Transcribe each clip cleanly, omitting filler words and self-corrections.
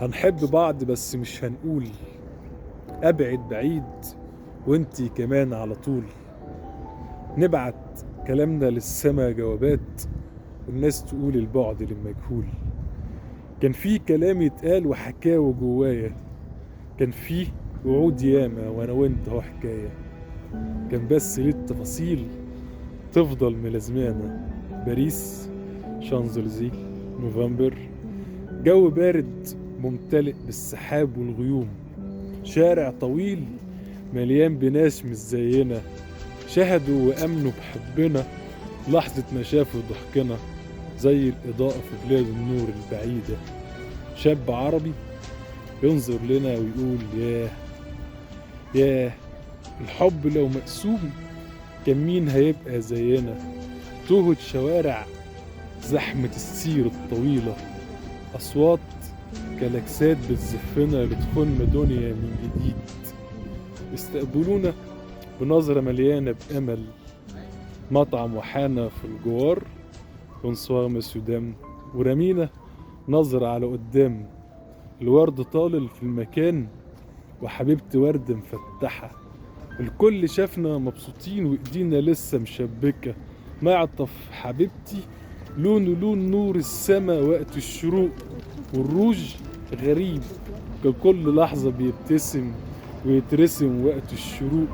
هنحب بعض بس مش هنقول، ابعد بعيد وانتي كمان على طول. نبعت كلامنا للسما جوابات، والناس تقول البعد للمجهول. كان في كلام يتقال وحكاوي جوايا، كان في وعود ياما وانا وانت اهو حكاية. كان بس ليه التفاصيل تفضل ملازمانا. باريس، شانزليزيه، نوفمبر، جو بارد ممتلئ بالسحاب والغيوم. شارع طويل مليان بناس مش زينا، شهدوا وأمنوا بحبنا لحظة ما شافوا ضحكنا. زي الإضاءة في بلاد النور البعيدة، شاب عربي ينظر لنا ويقول ياه ياه، الحب لو مقسوم كان مين هيبقى زينا. توهة شوارع، زحمة السير الطويلة، أصوات كلاكسات بتزفنا لدخولنا دنيا من جديد. استقبلونا بنظرة مليانة بأمل، مطعم وحانة في الجوار، بونسوار مسيو دام، ورمينا نظرة على قدام. الورد طالل في المكان وحبيبتي ورد مفتحة. الكل شافنا مبسوطين وايدينا لسه مشبكة. معطف حبيبتي لونه لون نور السما وقت الشروق، والروج غريب كل لحظة بيبتسم ويترسم وقت الشروق.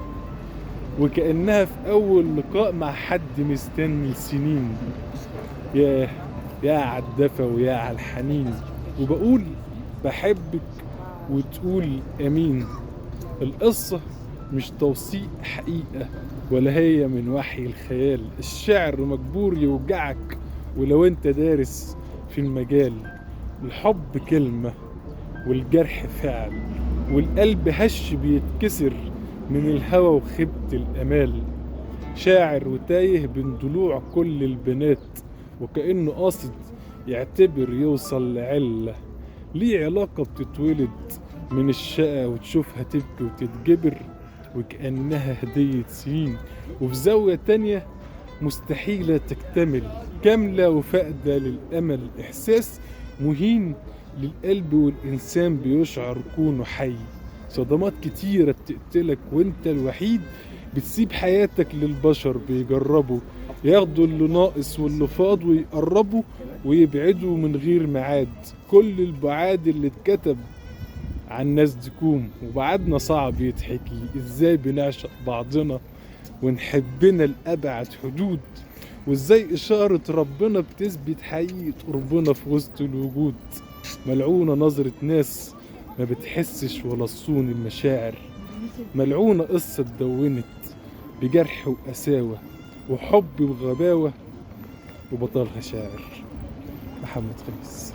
وكأنها في أول لقاء مع حد مستني سنين. ياه يا عالدفا ويا عالحنين، وبقول بحبك وتقول أمين. القصة مش توثيق حقيقة ولا هي من وحي الخيال. الشعر مجبور يوجعك ولو انت دارس في المجال. الحب كلمة والجرح فعل، والقلب هش بيتكسر من الهوى وخيبة الأمال. شاعر وتايه بين ضلوع كل البنات، وكأنه قاصد يعتبر يوصل لعلة. ليه علاقة بتتولد من الشقة وتشوفها تبكي وتتجبر وكأنها هدية سنين، وفي زاوية تانية مستحيلة تكتمل، كاملة وفاقدة للأمل. إحساس مهين للقلب والإنسان بيشعر كونه حي. صدمات كتيرة بتقتلك وانت الوحيد، بتسيب حياتك للبشر بيجربوا ياخدوا اللي ناقص واللي فاض ويقربوا ويبعدوا من غير ميعاد. كل البعاد اللي اتكتب عن ناس ديكوم، وبعدنا صعب يتحكي. ازاي بنعشق بعضنا ونحبنا لأبعد حدود، وازاي إشارة ربنا بتثبت حقيقة قربنا في وسط الوجود. ملعونة نظرة ناس ما بتحسش ولا صون المشاعر، ملعونة قصة اتدونت بجرح وقساوة وحب وغباوة وبطلها شاعر. محمد خميس.